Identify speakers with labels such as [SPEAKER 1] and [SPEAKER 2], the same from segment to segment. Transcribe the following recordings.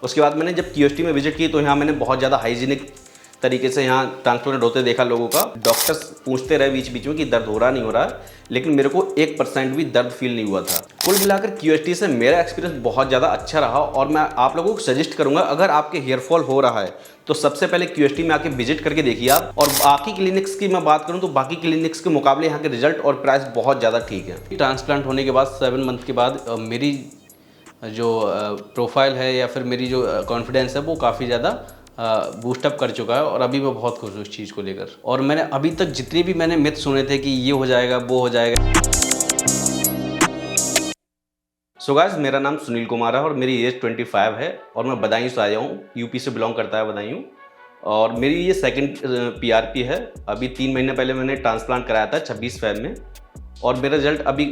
[SPEAKER 1] उसके बाद मैंने जब क्यूएसटी में विजिट की तो यहाँ मैंने बहुत ज़्यादा हाइजीनिक तरीके से यहाँ ट्रांसप्लांट होते देखा लोगों का। डॉक्टर्स पूछते रहे बीच बीच में कि दर्द हो रहा नहीं हो रहा है, लेकिन मेरे को 1% भी दर्द फील नहीं हुआ था। कुल मिलाकर क्यूएसटी से मेरा एक्सपीरियंस बहुत ज़्यादा अच्छा रहा और मैं आप लोगों को सजेस्ट करूंगा, अगर आपके हेयर फॉल हो रहा है तो सबसे पहले क्यूएसटी में आके विजिट करके देखिए आप। और बाकी क्लिनिक्स की मैं बात करूँ तो बाकी क्लिनिक्स के मुकाबले यहाँ के रिजल्ट और प्राइस बहुत ज़्यादा ठीक है। ट्रांसप्लांट होने के बाद 7 मंथ के बाद मेरी जो प्रोफाइल है या फिर मेरी जो कॉन्फिडेंस है वो काफ़ी ज़्यादा बूस्टअप कर चुका है और अभी मैं बहुत खुश हूँ उस चीज़ को लेकर। और मैंने अभी तक जितने भी मैंने मिथ सुने थे कि ये हो जाएगा वो हो जाएगा। सो गाइस, मेरा नाम सुनील कुमार है और मेरी एज 25 है और मैं बदायूं से आया हूँ। यूपी से बिलोंग करता है बदायूं, और मेरी ये सेकंड पीआरपी है। अभी 3 महीने पहले मैंने ट्रांसप्लांट कराया था 26 फेब में, और मेरा रिजल्ट अभी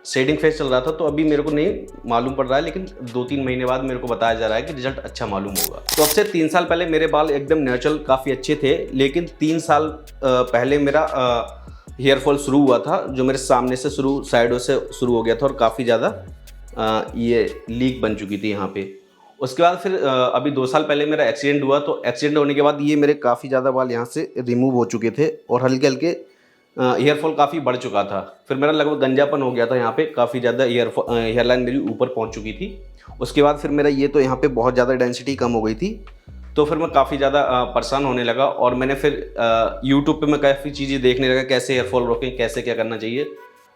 [SPEAKER 1] शेडिंग फेज चल रहा था तो अभी मेरे को नहीं मालूम पड़ रहा है, लेकिन 2-3 महीने बाद मेरे को बताया जा रहा है कि रिजल्ट अच्छा मालूम होगा। तो अब से 3 साल पहले मेरे बाल एकदम नेचुरल काफ़ी अच्छे थे, लेकिन 3 साल पहले मेरा हेयर फॉल शुरू हुआ था, जो मेरे सामने से साइडों से शुरू हो गया था और काफ़ी ज़्यादा ये लीक बन चुकी थी यहाँ पे। उसके बाद फिर अभी 2 साल पहले मेरा एक्सीडेंट हुआ, तो एक्सीडेंट होने के बाद ये मेरे काफ़ी ज़्यादा बाल यहाँ से रिमूव हो चुके थे और हल्के हल्के हेयर फॉल काफ़ी बढ़ चुका था। फिर मेरा लगभग गंजापन हो गया था, यहाँ पे काफ़ी ज़्यादा हेयर लाइन मेरी ऊपर पहुँच चुकी थी। उसके बाद फिर मेरा ये तो यहाँ पे बहुत ज़्यादा डेंसिटी कम हो गई थी, तो फिर मैं काफ़ी ज़्यादा परेशान होने लगा और मैंने फिर यूट्यूब पे मैं काफ़ी चीज़ें देखने लगा, कैसे हेयर फॉल रोकें, कैसे क्या करना चाहिए।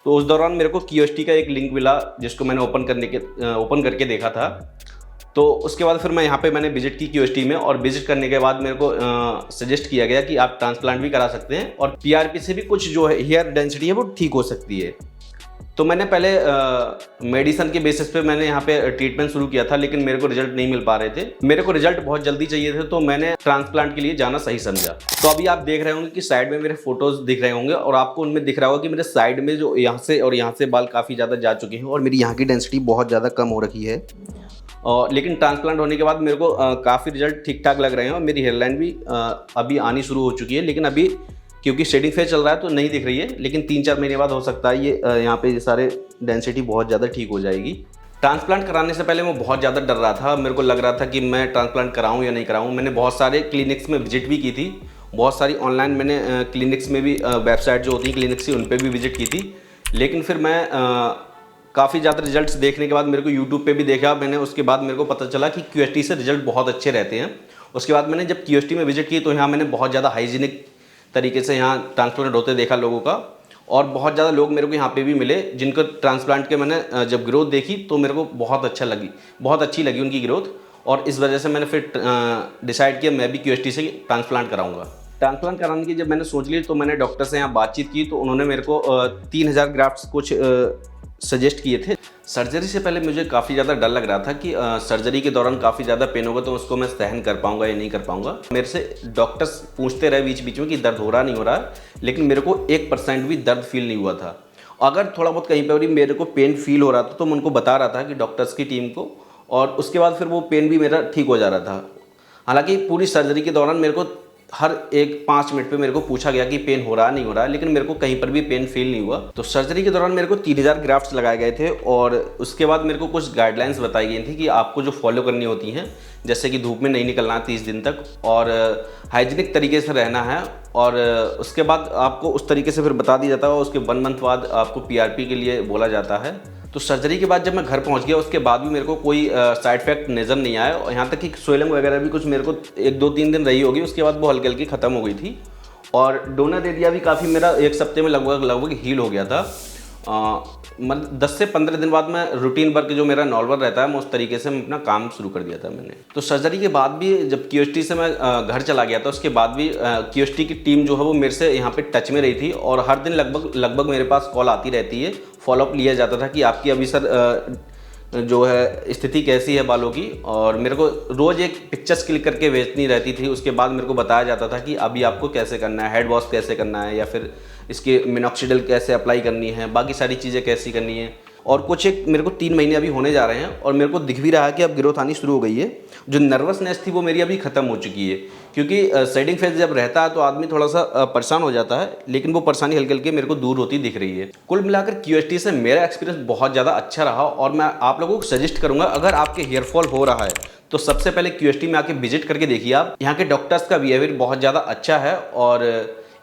[SPEAKER 1] तो उस दौरान मेरे को क्यूएसटी का एक लिंक मिला जिसको मैंने ओपन करके देखा था। तो उसके बाद फिर मैंने विजिट की क्यूएसटी में, और विजिट करने के बाद मेरे को सजेस्ट किया गया कि आप ट्रांसप्लांट भी करा सकते हैं और पीआरपी से भी कुछ जो है हेयर डेंसिटी है वो ठीक हो सकती है। तो मैंने पहले मेडिसिन के बेसिस पे मैंने यहाँ पे ट्रीटमेंट शुरू किया था, लेकिन मेरे को रिजल्ट नहीं मिल पा रहे थे। मेरे को रिजल्ट बहुत जल्दी चाहिए थे, तो मैंने ट्रांसप्लांट के लिए जाना सही समझा। तो अभी आप देख रहे होंगे कि साइड में मेरे फोटोज दिख रहे होंगे और आपको उनमें दिख रहा होगा कि मेरे साइड में जो यहाँ से और यहाँ से बाल काफ़ी ज़्यादा जा चुके हैं और मेरी यहाँ की डेंसिटी बहुत ज़्यादा कम हो रखी है। और लेकिन ट्रांसप्लांट होने के बाद मेरे को काफ़ी रिजल्ट ठीक ठाक लग रहे हैं और मेरी हेयरलाइन भी अभी आनी शुरू हो चुकी है, लेकिन अभी क्योंकि शेडिंग फेज चल रहा है तो नहीं दिख रही है, लेकिन 3-4 महीने बाद हो सकता है ये यहाँ पे ये सारे डेंसिटी बहुत ज़्यादा ठीक हो जाएगी। ट्रांसप्लांट कराने से पहले मैं बहुत ज़्यादा डर रहा था, मेरे को लग रहा था कि मैं ट्रांसप्लांट कराऊँ या नहीं कराऊँ। मैंने बहुत सारे क्लिनिक्स में विजिट भी की थी, बहुत सारी ऑनलाइन मैंने क्लिनिक्स में भी वेबसाइट जो होती है क्लिनिक्स की उन पर भी विजिट की थी, लेकिन फिर मैं काफ़ी ज़्यादा रिजल्ट्स देखने के बाद मेरे को यूट्यूब पे भी देखा मैंने, उसके बाद मेरे को पता चला कि क्यूएसटी से रिजल्ट बहुत अच्छे रहते हैं। उसके बाद मैंने जब क्यूएसटी में विजिट की तो यहाँ मैंने बहुत ज़्यादा हाइजीनिक तरीके से यहाँ ट्रांसप्लांट होते देखा लोगों का, और बहुत ज़्यादा लोग मेरे को यहाँ पे भी मिले जिनको ट्रांसप्लांट के मैंने जब ग्रोथ देखी तो मेरे को बहुत अच्छी लगी उनकी ग्रोथ, और इस वजह से मैंने फिर डिसाइड किया मैं भी क्यूएसटी से ट्रांसप्लांट कराऊंगा। ट्रांसप्लांट कराने की जब मैंने सोच ली तो मैंने डॉक्टर से यहाँ बातचीत की, तो उन्होंने मेरे को 3000 ग्राफ्ट्स कुछ सजेस्ट किए थे। सर्जरी से पहले मुझे काफ़ी ज़्यादा डर लग रहा था कि सर्जरी के दौरान काफ़ी ज़्यादा पेन होगा तो उसको मैं सहन कर पाऊंगा या नहीं कर पाऊंगा। मेरे से डॉक्टर्स पूछते रहे बीच बीच में कि दर्द हो रहा नहीं हो रहा, लेकिन मेरे को 1% भी दर्द फील नहीं हुआ था। अगर थोड़ा बहुत कहीं पर भी मेरे को पेन फील हो रहा था तो मैं उनको बता रहा था कि डॉक्टर्स की टीम को, और उसके बाद फिर वो पेन भी मेरा ठीक हो जा रहा था। हालाँकि पूरी सर्जरी के दौरान मेरे को हर 5 मिनट पे मेरे को पूछा गया कि पेन हो रहा नहीं हो रहा, लेकिन मेरे को कहीं पर भी पेन फील नहीं हुआ। तो सर्जरी के दौरान मेरे को 3000 ग्राफ्ट्स लगाए गए थे, और उसके बाद मेरे को कुछ गाइडलाइंस बताई गई थी कि आपको जो फॉलो करनी होती हैं, जैसे कि धूप में नहीं निकलना 30 दिन तक, और हाइजीनिक तरीके से रहना है, और उसके बाद आपको उस तरीके से फिर बता दिया जाता है। उसके 1 मंथ बाद आपको पीआरपी के लिए बोला जाता है। तो सर्जरी के बाद जब मैं घर पहुंच गया उसके बाद भी मेरे को कोई साइड इफेक्ट नज़र नहीं आया, और यहाँ तक कि स्वेलिंग वगैरह भी कुछ मेरे को 1-2-3 दिन रही होगी, उसके बाद वो हल्की हल्की ख़त्म हो गई थी। और डोनर एरिया भी काफ़ी मेरा 1 हफ्ते में लगभग हील हो गया था। मतलब 10 से 15 दिन बाद मैं रूटीन वर्क जो मेरा नॉर्मल रहता है मैं उस तरीके से अपना काम शुरू कर दिया था मैंने। तो सर्जरी के बाद भी जब क्यूएसटी से मैं घर चला गया था उसके बाद भी क्यूएसटी की टीम जो है वो मेरे से यहाँ पे टच में रही थी, और हर दिन लगभग मेरे पास कॉल आती रहती है, फॉलोअप लिया जाता था कि आपकी अभी सर जो है स्थिति कैसी है बालों की, और मेरे को रोज़ एक पिक्चर्स क्लिक करके भेजनी रहती थी। उसके बाद मेरे को बताया जाता था कि अभी आपको कैसे करना है, हेड वॉश कैसे करना है, या फिर इसके मिनॉक्सिडिल कैसे अप्लाई करनी है, बाकी सारी चीज़ें कैसी करनी है। और कुछ एक मेरे को 3 महीने अभी होने जा रहे हैं और मेरे को दिख भी रहा है कि अब ग्रोथ आनी शुरू हो गई है। जो नर्वसनेस थी वो मेरी अभी ख़त्म हो चुकी है, क्योंकि सेटिंग फेज जब रहता है तो आदमी थोड़ा सा परेशान हो जाता है, लेकिन वो परेशानी हल्के हल्के मेरे को दूर होती दिख रही है। कुल मिलाकर QST से मेरा एक्सपीरियंस बहुत ज़्यादा अच्छा रहा और मैं आप लोगों को सजेस्ट करूँगा, अगर आपके हेयर फॉल हो रहा है तो सबसे पहले QST में आके विजिट करके देखिए आप। यहाँ के डॉक्टर्स का बिहेवियर बहुत ज़्यादा अच्छा है और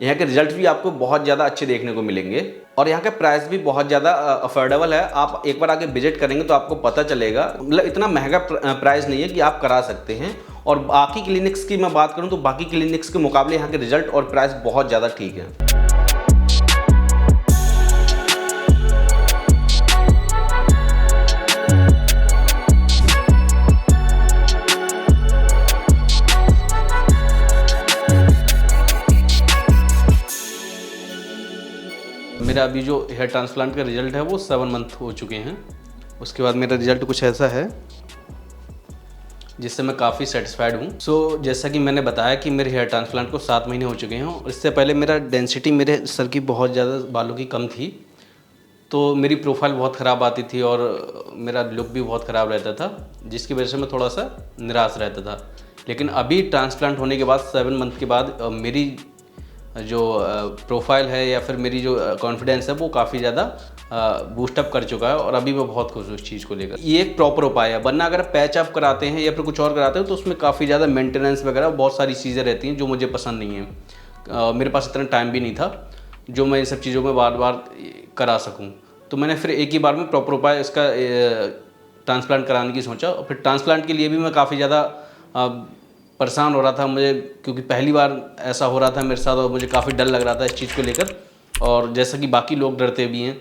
[SPEAKER 1] यहाँ के रिजल्ट भी आपको बहुत ज़्यादा अच्छे देखने को मिलेंगे और यहाँ का प्राइस भी बहुत ज़्यादा अफोर्डेबल है। आप एक बार आके विजिट करेंगे तो आपको पता चलेगा, मतलब इतना महंगा प्राइस नहीं है कि आप करा सकते हैं। और बाकी क्लिनिक्स की मैं बात करूँ तो बाकी क्लिनिक्स के मुकाबले यहाँ के रिजल्ट और प्राइस बहुत ज़्यादा ठीक है। मेरा अभी जो हेयर ट्रांसप्लांट का रिजल्ट है वो 7 मंथ हो चुके हैं। उसके बाद मेरा रिजल्ट कुछ ऐसा है जिससे मैं काफ़ी सेटिस्फाइड हूँ। सो जैसा कि मैंने बताया कि मेरे हेयर ट्रांसप्लांट को 7 महीने हो चुके हैं और इससे पहले मेरा डेंसिटी मेरे सर की बहुत ज़्यादा बालों की कम थी, तो मेरी प्रोफाइल बहुत ख़राब आती थी और मेरा लुक भी बहुत ख़राब रहता था, जिसकी वजह से मैं थोड़ा सा निराश रहता था। लेकिन अभी ट्रांसप्लांट होने के बाद 7 मंथ के बाद मेरी जो प्रोफाइल है या फिर मेरी जो कॉन्फिडेंस है वो काफ़ी ज़्यादा बूस्टअप कर चुका है और अभी मैं बहुत खुश हूँ इस चीज़ को लेकर। ये एक प्रॉपर उपाय है, वरना अगर पैच अप कराते हैं या फिर कुछ और कराते हैं तो उसमें काफ़ी ज़्यादा मेंटेनेंस वगैरह बहुत सारी चीज़ें रहती हैं जो मुझे पसंद नहीं है। मेरे पास इतना टाइम भी नहीं था जो मैं इन सब चीज़ों में बार बार करा सकूँ, तो मैंने फिर एक ही बार में प्रॉपर उपाय इसका ट्रांसप्लांट कराने की सोचा। और फिर ट्रांसप्लांट के लिए भी मैं काफ़ी ज़्यादा परेशान हो रहा था मुझे, क्योंकि पहली बार ऐसा हो रहा था मेरे साथ और मुझे काफ़ी डर लग रहा था इस चीज़ को लेकर। और जैसा कि बाकी लोग डरते भी हैं,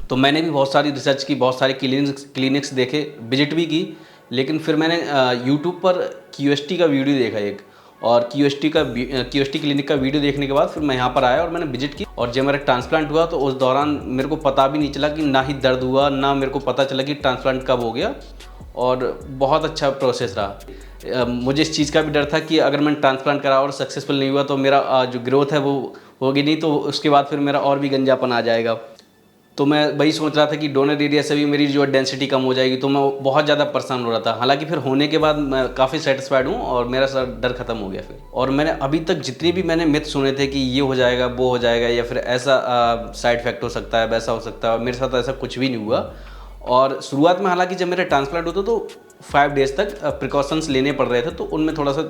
[SPEAKER 1] तो मैंने भी बहुत सारी रिसर्च की, बहुत सारे क्लिनिक्स देखे, विजिट भी की। लेकिन फिर मैंने यूट्यूब पर QST का वीडियो देखा एक, और QST क्लिनिक का वीडियो देखने के बाद फिर मैं यहाँ पर आया और मैंने विजिट की। और जब मेरा ट्रांसप्लांट हुआ तो उस दौरान मेरे को पता भी नहीं चला कि ना ही दर्द हुआ, ना मेरे को पता चला कि ट्रांसप्लांट कब हो गया, और बहुत अच्छा प्रोसेस रहा। मुझे इस चीज़ का भी डर था कि अगर मैंने ट्रांसप्लांट करा और सक्सेसफुल नहीं हुआ तो मेरा जो ग्रोथ है वो होगी नहीं, तो उसके बाद फिर मेरा और भी गंजापन आ जाएगा। तो मैं वही सोच रहा था कि डोनर एरिया से भी मेरी जो डेंसिटी कम हो जाएगी, तो मैं बहुत ज़्यादा परेशान हो रहा था। हालांकि फिर होने के बाद मैं काफ़ी सेटिस्फाइड हूँ और मेरा डर खत्म हो गया फिर। और मैंने अभी तक जितनी भी मैंने मिथ सुने थे कि ये हो जाएगा, वो हो जाएगा, या फिर ऐसा साइड इफेक्ट हो सकता है, वैसा हो सकता है, मेरे साथ ऐसा कुछ भी नहीं हुआ। और शुरुआत में हालांकि जब मेरा ट्रांसप्लांट होता तो 5 डेज़ तक प्रिकॉशंस लेने पड़ रहे थे, तो उनमें थोड़ा सा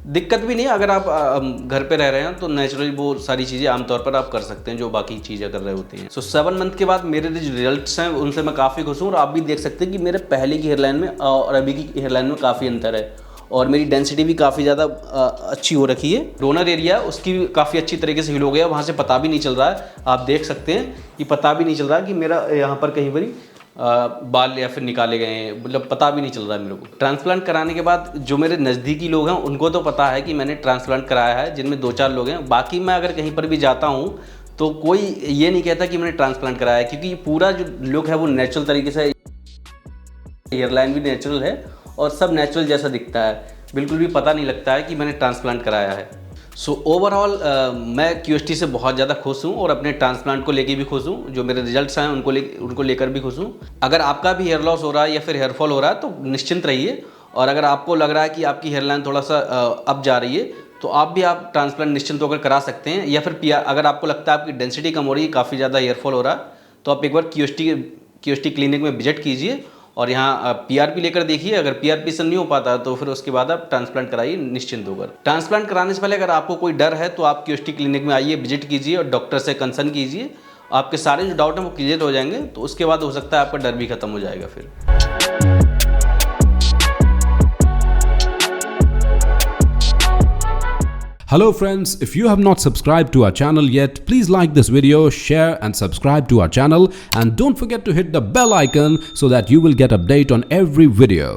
[SPEAKER 1] दिक्कत भी नहीं है। अगर आप घर पे रह रहे हैं तो नेचुरली वो सारी चीज़ें आमतौर पर आप कर सकते हैं जो बाकी चीज़ें कर रहे होते हैं। 7 मंथ के बाद मेरे जो रिजल्ट्स हैं उनसे मैं काफ़ी खुश हूँ। और आप भी देख सकते हैं कि मेरे पहले की हेयरलाइन में और अभी की हेयरलाइन में काफ़ी अंतर है, और मेरी डेंसिटी भी काफ़ी ज़्यादा अच्छी हो रखी है। डोनर एरिया उसकी काफ़ी अच्छी तरीके से हील हो गया, वहाँ से पता भी नहीं चल रहा है। आप देख सकते हैं कि पता भी नहीं चल रहा है कि मेरा यहाँ पर कहीं पर बाल या फिर निकाले गए हैं, मतलब पता भी नहीं चल रहा है मेरे को। ट्रांसप्लांट कराने के बाद जो मेरे नज़दीकी लोग हैं उनको तो पता है कि मैंने ट्रांसप्लांट कराया है, जिनमें 2-4 लोग हैं। बाकी मैं अगर कहीं पर भी जाता हूँ तो कोई ये नहीं कहता कि मैंने ट्रांसप्लांट कराया है, क्योंकि पूरा जो लुक है वो नेचुरल तरीके से, हेयरलाइन भी नेचुरल है और सब नेचुरल जैसा दिखता है, बिल्कुल भी पता नहीं लगता है कि मैंने ट्रांसप्लांट कराया है। सो ओवरऑल मैं QST से बहुत ज़्यादा खुश हूँ और अपने ट्रांसप्लांट को लेके भी खुश हूँ। जो मेरे रिजल्ट्स हैं उनको लेकर भी खुश हूँ। अगर आपका भी हेयर लॉस हो रहा है या फिर हेयर फॉल हो रहा है तो निश्चिंत रहिए, और अगर आपको लग रहा है कि आपकी हेयरलाइन थोड़ा सा अप जा रही है तो आप ट्रांसप्लांट निश्चिंत होकर करा सकते हैं। या फिर अगर आपको लगता है आपकी डेंसिटी कम हो रही है, काफ़ी ज़्यादा हेयर फॉल हो रहा है, तो आप एक बार QST क्लिनिक में विजिट कीजिए और यहाँ PRP लेकर देखिए। अगर PRP से नहीं हो पाता तो फिर उसके बाद आप ट्रांसप्लांट कराइए निश्चिंत होकर। ट्रांसप्लांट कराने से पहले अगर आपको कोई डर है तो आप QST क्लिनिक में आइए, विजिट कीजिए और डॉक्टर से कंसल्ट कीजिए। आपके सारे जो डाउट हैं वो क्लियर हो जाएंगे, तो उसके बाद हो सकता है आपका डर भी खत्म हो जाएगा फिर।
[SPEAKER 2] Hello friends, if you have not subscribed to our channel yet, please like this video, share and subscribe to our channel, and don't forget to hit the bell icon so that you will get update on every video.